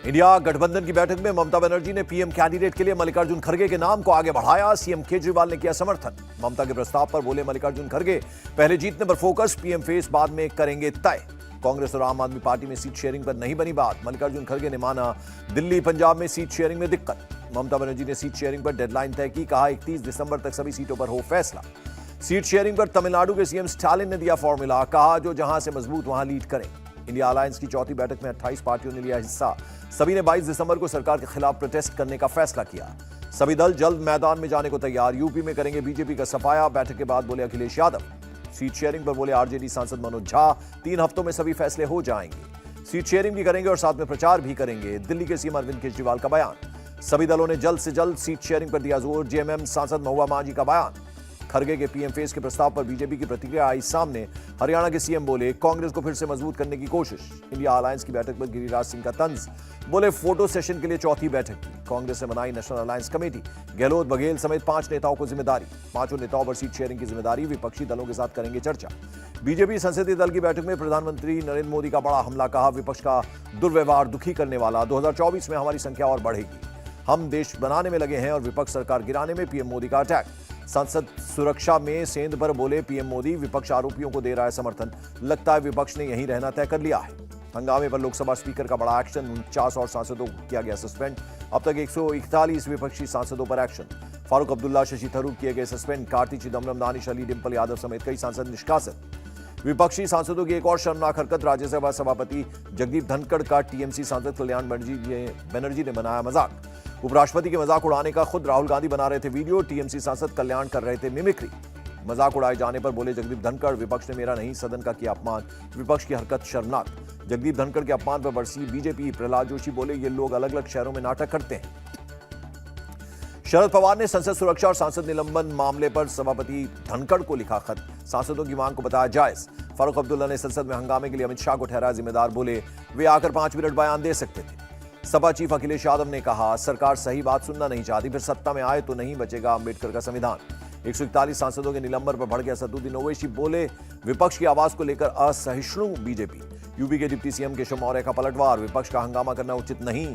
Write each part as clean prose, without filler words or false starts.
India गठबंधन की बैठक में ममता बनर्जी ने पीएम कैंडिडेट के लिए मल्लिकार्जुन खड़गे के नाम को आगे बढ़ाया। सीएम केजरीवाल ने किया समर्थन। ममता के प्रस्ताव पर बोले मल्लिकार्जुन खड़गे, पहले जीतने पर फोकस, पीएम फेस बाद में करेंगे तय। कांग्रेस और आम आदमी पार्टी में सीट शेयरिंग पर नहीं बनी बात। मल्लिकार्जुन खड़गे ने माना दिल्ली पंजाब में सीट शेयरिंग में दिक्कत। ममता बनर्जी ने सीट शेयरिंग पर डेडलाइन तय की, कहा 31 दिसंबर तक सभी सीटों पर हो फैसला। सीट शेयरिंग पर तमिलनाडु के सीएम स्टालिन ने दिया फॉर्मूला, कहा जो जहां से मजबूत वहां लीड करें। इंडिया अलायंस की चौथी बैठक में 28 पार्टियों ने लिया हिस्सा। सभी ने 22 दिसंबर को सरकार के खिलाफ प्रोटेस्ट करने का फैसला किया। सभी दल जल्द मैदान में जाने को तैयार। यूपी में करेंगे बीजेपी का सफाया। बैठक के बाद बोले अखिलेश यादव। सीट शेयरिंग पर बोले आरजेडी सांसद मनोज झा, 3 हफ्तों में सभी फैसले हो जाएंगे। सीट शेयरिंग भी करेंगे और साथ में प्रचार भी करेंगे। दिल्ली के सीएम अरविंद केजरीवाल का बयान। सभी दलों ने जल्द से जल्द सीट शेयरिंग पर दिया जोर। जेएमएम सांसद महुआ मांझी का बयान। खड़गे के पीएम फेस के प्रस्ताव पर बीजेपी की प्रतिक्रिया आई सामने। हरियाणा के सीएम बोले कांग्रेस को फिर से मजबूत करने की कोशिश। इंडिया अलायंस की बैठक पर गिरिराज सिंह का तंज, बोले फोटो सेशन के लिए चौथी बैठक की। कांग्रेस ने बनाई national alliance committee. Gehlot, Baghel समेत 5 नेताओं को जिम्मेदारी। 5 नेताओं पर सीट शेयरिंग की जिम्मेदारी। विपक्षी दलों के साथ करेंगे चर्चा। बीजेपी संसदीय दल की बैठक में प्रधानमंत्री नरेंद्र मोदी का बड़ा हमला, कहा विपक्ष का दुर्व्यवहार दुखी करने वाला। 2024 में हमारी संख्या और बढ़ेगी। हम देश बनाने में लगे हैं और विपक्ष सरकार गिराने में। पीएम मोदी का अटैक। संसद सुरक्षा में सेंध पर बोले पीएम मोदी, विपक्ष आरोपियों को दे रहा है समर्थन। लगता है विपक्ष ने यहीं रहना तय कर लिया है। हंगामे पर लोकसभा स्पीकर का बड़ा एक्शन। 49 और सांसदों को किया गया सस्पेंड। अब तक 141 विपक्षी सांसदों पर एक्शन। फारूक अब्दुल्ला, शशि थरूर किए गए सस्पेंड। कार्ति चिदम्बरम, दानिश अली, डिंपल यादव समेत कई सांसद निष्कासित। विपक्षी सांसदों की एक और शर्मनाक हरकत। राज्यसभा सभापति जगदीप धनखड़ का टीएमसी सांसद कल्याण बनर्जी ने बनाया मजाक। उपराष्ट्रपति के मजाक उड़ाने का खुद राहुल गांधी बना रहे थे वीडियो। टीएमसी सांसद कल्याण कर रहे थे मिमिक्री। मजाक उड़ाए जाने पर बोले जगदीप धनखड़, विपक्ष ने मेरा नहीं सदन का किया अपमान। विपक्ष की हरकत शर्मनाक। जगदीप धनखड़ के अपमान पर बरसी बीजेपी। प्रहलाद जोशी बोले ये लोग अलग अलग शहरों में नाटक करते हैं। शरद पवार ने संसद सुरक्षा और सांसद निलंबन मामले पर सभापति धनखड़ को लिखा खत। सांसदों की मांग को बताया जायज। फारूक अब्दुल्ला ने संसद में हंगामे के लिए अमित शाह को ठहराया जिम्मेदार। बोले वे आकर 5 मिनट बयान दे सकते थे। सपा चीफ अखिलेश यादव ने कहा सरकार सही बात सुनना नहीं चाहती, फिर सत्ता में आए तो नहीं बचेगा अम्बेडकर का संविधान। 141 सांसदों के निलंबन पर भड़के असदुद्दीन ओवैसी, बोले विपक्ष की आवाज को लेकर असहिष्णु बीजेपी। यूपी के डिप्टी सीएम केशव मौर्य का पलटवार। विपक्ष का हंगामा करना उचित नहीं।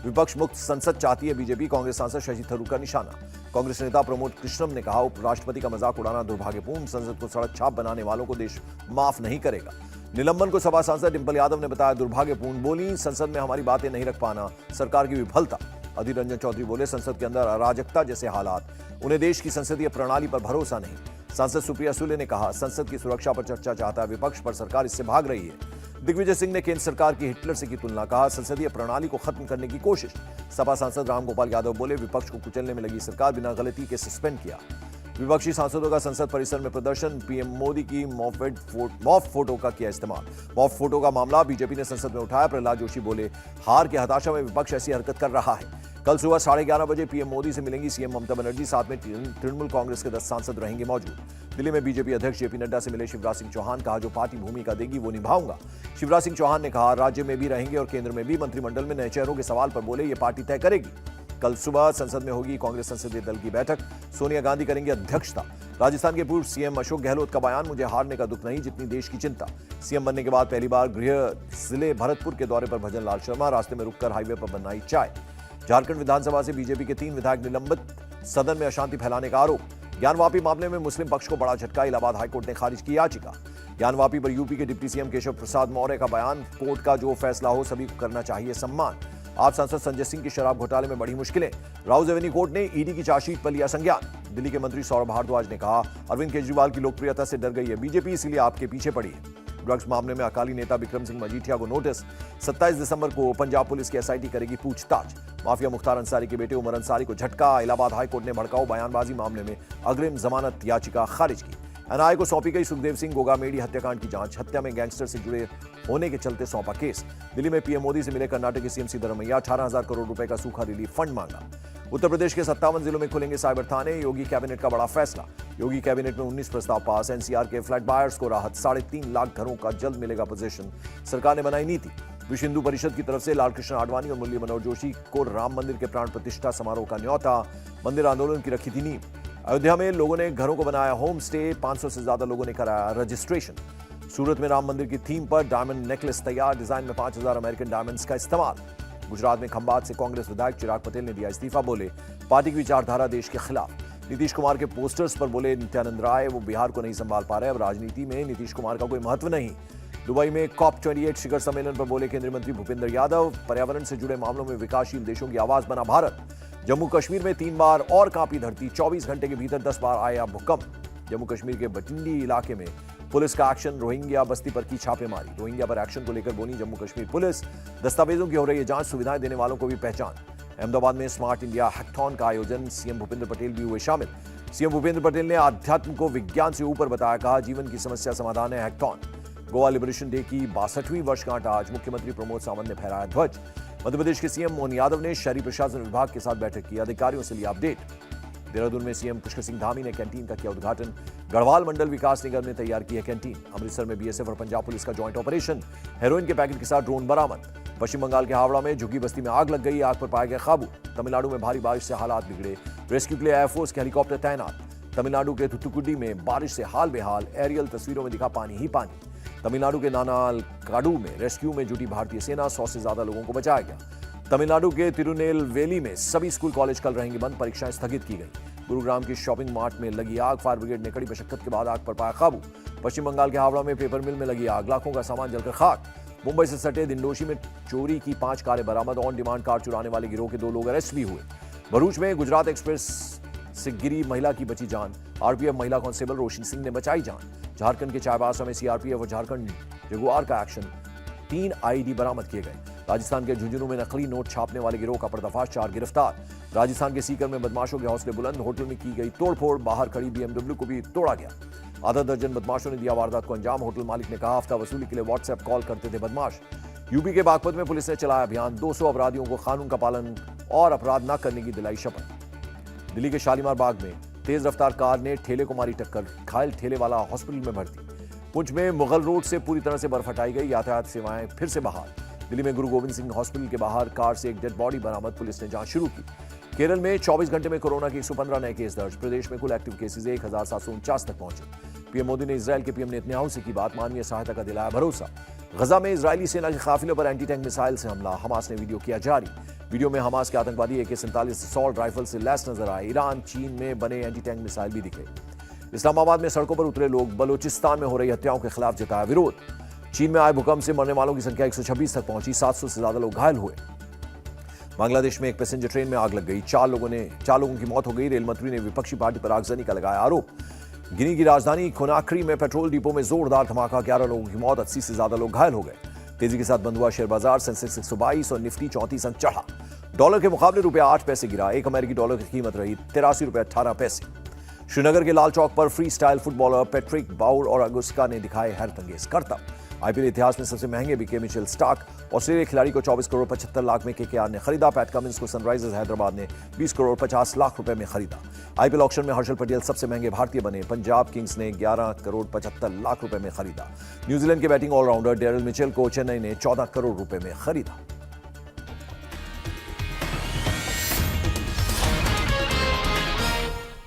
विपक्ष मुक्त संसद चाहती है बीजेपी। कांग्रेस सांसद शशि थरूर का निशाना। कांग्रेस नेता प्रमोद कृष्णम ने कहा उपराष्ट्रपति का मजाक उड़ाना दुर्भाग्यपूर्ण। संसद को सड़क छाप बनाने वालों को देश माफ नहीं करेगा। निलंबन को सपा सांसद डिंपल यादव ने बताया दुर्भाग्यपूर्ण। बोली संसद में हमारी बातें नहीं रख पाना सरकार की विफलता। अधीर रंजन चौधरी बोले संसद के अंदर अराजकता जैसे हालात, उन्हें देश की संसदीय प्रणाली पर भरोसा नहीं। सांसद सुप्रिया सुले ने कहा संसद की सुरक्षा पर चर्चा चाहता है विपक्ष, पर सरकार इससे भाग रही है। दिग्विजय सिंह ने केंद्र सरकार की हिटलर से की तुलना, कहा संसदीय प्रणाली को खत्म करने की कोशिश। सपा सांसद रामगोपाल यादव बोले विपक्ष को कुचलने में लगी सरकार, बिना गलती के सस्पेंड किया। विपक्षी सांसदों का संसद परिसर में प्रदर्शन। पीएम मोदी की मॉफ फोटो का किया इस्तेमाल। मॉफ फोटो का मामला बीजेपी ने संसद में उठाया। प्रहलाद जोशी बोले हार की हताशा में विपक्ष ऐसी हरकत कर रहा है। कल सुबह 11:30 बजे पीएम मोदी से मिलेंगी सीएम ममता बनर्जी। साथ में तृणमूल कांग्रेस के 10 सांसद रहेंगे मौजूद। दिल्ली में बीजेपी अध्यक्ष जेपी नड्डा से मिले शिवराज सिंह चौहान, कहा जो पार्टी भूमिका देगी वो निभाऊंगा। शिवराज सिंह चौहान ने कहा राज्य में भी रहेंगे और केंद्र में भी। मंत्रिमंडल में नए चेहरों के सवाल पर बोले ये पार्टी तय करेगी। कल सुबह संसद में होगी कांग्रेस संसदीय दल की बैठक। सोनिया गांधी करेंगे अध्यक्षता। राजस्थान के पूर्व सीएम अशोक गहलोत का बयान, मुझे हारने का दुख नहीं जितनी देश की चिंता। सीएम बनने के बाद पहली बार गृह जिले भरतपुर के दौरे पर भजन लाल शर्मा। रास्ते में रुककर हाईवे पर बनाई चाय। झारखंड विधानसभा से बीजेपी के 3 विधायक निलंबित। सदन में अशांति फैलाने का आरोप। ज्ञानवापी मामले में मुस्लिम पक्ष को बड़ा झटका। इलाहाबाद हाईकोर्ट ने खारिज की याचिका। ज्ञानवापी पर यूपी के डिप्टी सीएम केशव प्रसाद मौर्य का बयान, कोर्ट का जो फैसला हो सभी को करना चाहिए सम्मान। आप सांसद संजय सिंह की शराब घोटाले में बढ़ी मुश्किलें। राउज एवेन्यू कोर्ट ने ईडी की चार्जशीट पर लिया संज्ञान। दिल्ली के मंत्री सौरभ भारद्वाज ने कहा अरविंद केजरीवाल की लोकप्रियता से डर गई है बीजेपी, इसलिए आपके पीछे पड़ी है। ड्रग्स मामले में अकाली नेता विक्रम सिंह मजीठिया को नोटिस। 27 दिसंबर को पंजाब पुलिस की एसआईटी करेगी पूछताछ। माफिया मुख्तार अंसारी के बेटे उमर अंसारी को झटका। इलाहाबाद हाईकोर्ट ने भड़काऊ बयानबाजी मामले में अग्रिम जमानत याचिका खारिज की। एनआईए को सौंपी गई सुखदेव सिंह गोगामेडी हत्याकांड की जांच। हत्या में गैंगस्टर से जुड़े होने के चलते सौंपा केस। दिल्ली में पीएम मोदी से मिले कर्नाटक के सीएम सिद्धरमैया। 18,000 करोड़ रुपए का सूखा रिलीफ फंड मांगा। उत्तर प्रदेश के 57 जिलों में खुलेंगे साइबर थाने। योगी कैबिनेट का बड़ा फैसला। योगी कैबिनेट में 19 प्रस्ताव पास। एनसीआर के फ्लैट बायर्स को राहत। 3.5 लाख घरों का जल्द मिलेगा पोजीशन। सरकार ने बनाई नीति। विश्व हिंदू परिषद की तरफ से लालकृष्ण आडवाणी और मुरली मनोहर जोशी को राम मंदिर के प्राण प्रतिष्ठा समारोह का न्योता। मंदिर आंदोलन की रखी थी नींव। अयोध्या में लोगों ने घरों को बनाया होम स्टे। 500 से ज्यादा लोगों ने कराया रजिस्ट्रेशन। सूरत में राम मंदिर की थीम पर डायमंड नेकलेस तैयार। डिजाइन में 5,000 अमेरिकन डायमंड्स का इस्तेमाल। गुजरात में खंभात से कांग्रेस विधायक चिराग पटेल ने दिया इस्तीफा, बोले पार्टी की विचारधारा देश के खिलाफ। नीतीश कुमार के पोस्टर्स पर बोले नित्यानंद राय वो बिहार को नहीं संभाल पा रहे, अब राजनीति में नीतीश कुमार का कोई महत्व नहीं। दुबई में COP28 शिखर सम्मेलन पर बोले केंद्रीय मंत्री भूपेंद्र यादव, पर्यावरण से जुड़े मामलों में विकासशील देशों की आवाज बना भारत। जम्मू कश्मीर में 3 बार और कांपी धरती, 24 घंटे के भीतर 10 बार आया भूकंप। जम्मू कश्मीर के बटिंडी इलाके में पुलिस का एक्शन, रोहिंग्या बस्ती पर की छापेमारी। रोहिंग्या पर एक्शन को लेकर बोली जम्मू कश्मीर पुलिस, दस्तावेजों की हो रही है जांच, सुविधाएं देने वालों को भी पहचान। अहमदाबाद में स्मार्ट इंडिया हैकाथॉन का आयोजन, सीएम भूपेंद्र पटेल भी हुए शामिल। सीएम भूपेंद्र पटेल ने आध्यात्म को विज्ञान से ऊपर बताया, कहा जीवन की समस्या समाधान है हैकाथॉन। गोवा लिबरेशन डे की 62वीं वर्षगांठ आज, मुख्यमंत्री प्रमोद सावंत ने फहराया ध्वज। मध्य प्रदेश के सीएम मोहन यादव ने शहरी प्रशासन विभाग के साथ बैठक की, अधिकारियों से लिया अपडेट। देहरादून में सीएम पुष्कर सिंह धामी ने कैंटीन का किया उद्घाटन। गढ़वाल मंडल विकास निगम ने तैयार की है कैंटीन। अमृतसर में बीएसएफ और पंजाब पुलिस का जॉइंट ऑपरेशन, हेरोइन के पैकेट के साथ ड्रोन बरामद। पश्चिम बंगाल के हावड़ा में झुग्गी बस्ती में आग लग गई, आग पर पाया गया काबू। तमिलनाडु में भारी बारिश से हालात बिगड़े, रेस्क्यू के लिए एयरफोर्स के हेलीकॉप्टर तैनात। तमिलनाडु के थुथुकुडी में बारिश से हाल बेहाल, एरियल तस्वीरों में दिखा पानी ही पानी। तमिलनाडु के नानालकाडू में रेस्क्यू में जुटी भारतीय सेना, 100 से ज्यादा लोगों को बचाया गया। तमिलनाडु के तिरुनेलवेली में सभी स्कूल कॉलेज कल रहेंगे बंद, परीक्षाएं स्थगित की गई। गुरुग्राम की शॉपिंग मार्ट में लगी आग, फायर ब्रिगेड ने कड़ी मशक्कत के बाद आग पर पाया काबू। पश्चिम बंगाल के हावड़ा में पेपर मिल में लगी आग, लाखों का सामान जलकर खाक। मुंबई से सटे दिंडोशी में चोरी की 5 कारें बरामद, ऑन डिमांड कार चुराने वाले गिरोह के 2 लोग अरेस्ट भी हुए। भरूच में गुजरात एक्सप्रेस से गिरी महिला की बची जान, आरपीएफ महिला कांस्टेबल रोशनी सिंह ने बचाई जान। झारखंड के चाईबासा में सीआरपीएफ और झारखंड जगुआर का एक्शन, 3 आईडी बरामद किए गए। राजस्थान के झुंझुनू में नकली नोट छापने वाले गिरोह का पर्दाफाश, 4 गिरफ्तार। राजस्थान के सीकर में बदमाशों के हौसले बुलंद, होटल में की गई तोड़फोड़, बाहर खड़ी बीएमडब्ल्यू को भी तोड़ा गया। आधा दर्जन बदमाशों ने दिया वारदात को अंजाम। होटल मालिक ने कहा हफ्ता वसूली के लिए व्हाट्सएप कॉल करते थे बदमाश। यूपी के बागपत में पुलिस ने चलाया अभियान, 200 अपराधियों को कानून का पालन और अपराध न करने की दिलाई शपथ। दिल्ली के शालीमार बाग में तेज रफ्तार कार ने ठेले को मारी टक्कर, घायल ठेले वाला हॉस्पिटल में भर्ती। पुंछ में मुगल रोड से पूरी तरह से बर्फ हटाई गई, यातायात सेवाएं फिर से बहाल। दिल्ली में गुरु गोविंद सिंह हॉस्पिटल के बाहर कार से एक डेड बॉडी बरामद, पुलिस ने जांच शुरू की। केरल में 24 घंटे में कोरोना के 115 नए केस दर्ज, प्रदेश में कुल एक्टिव केसेस 1749 तक पहुंचे। पीएम मोदी ने इजरायल के पीएम नेतन्याहू से की बात, मानवीय सहायता का दिलाया भरोसा। गजा में इजरायली सेना के काफिले पर एंटी टैंक मिसाइल से हमला, हमास ने वीडियो किया जारी। वीडियो में हमास के आतंकवादी AK-47 असॉल्ट राइफल से लैस नजर आए। ईरान चीन में बने एंटी टैंक मिसाइल भी दिखे। इस्लामाबाद में सड़कों पर उतरे लोग, बलोचिस्तान में हो रही हत्याओं के खिलाफ जताया विरोध। चीन में आए भूकंप से मरने वालों की संख्या 126 तक पहुंची, 700 से ज्यादा लोग घायल हुए। बांग्लादेश में एक पैसेंजर ट्रेन में आग लग गई, 4 लोगों की मौत हो गई। रेल मंत्री ने विपक्षी पार्टी पर आगजनी का लगाया आरोप। गिनी की राजधानी कोनाक्री में पेट्रोल डिपो में जोरदार धमाका, 11 लोगों की मौत, 80 से ज्यादा लोग घायल हो गए। तेजी के साथ बंद हुआ शेयर बाजार, सेंसेक्स 122 और निफ्टी 34 अंक चढ़ा। डॉलर के मुकाबले रुपया 8 पैसे गिरा, 1 अमेरिकी डॉलर की कीमत रही 83 रुपये 18 पैसे। श्रीनगर के लाल चौक पर फ्री स्टाइल फुटबॉलर पैट्रिक बाउर और अगुस्का ने दिखाए हैरतअंगेज करतब। आईपीएल इतिहास में सबसे महंगे बिके मिचेल स्टार्क, ऑस्ट्रेलिया खिलाड़ी को 24 करोड़ 75 लाख में केकेआर ने खरीदा। पैट कमिंस को सनराइजर्स हैदराबाद ने 20 करोड़ 50 लाख रुपए में खरीदा। आईपीएल ऑक्शन में हर्षल पटेल सबसे महंगे भारतीय बने, पंजाब किंग्स ने 11 करोड़ 75 लाख रुपए में खरीदा। न्यूजीलैंड के बैटिंग ऑलराउंडर डेरिल मिचेल को चेन्नई ने 14 करोड़ रुपए में खरीदा।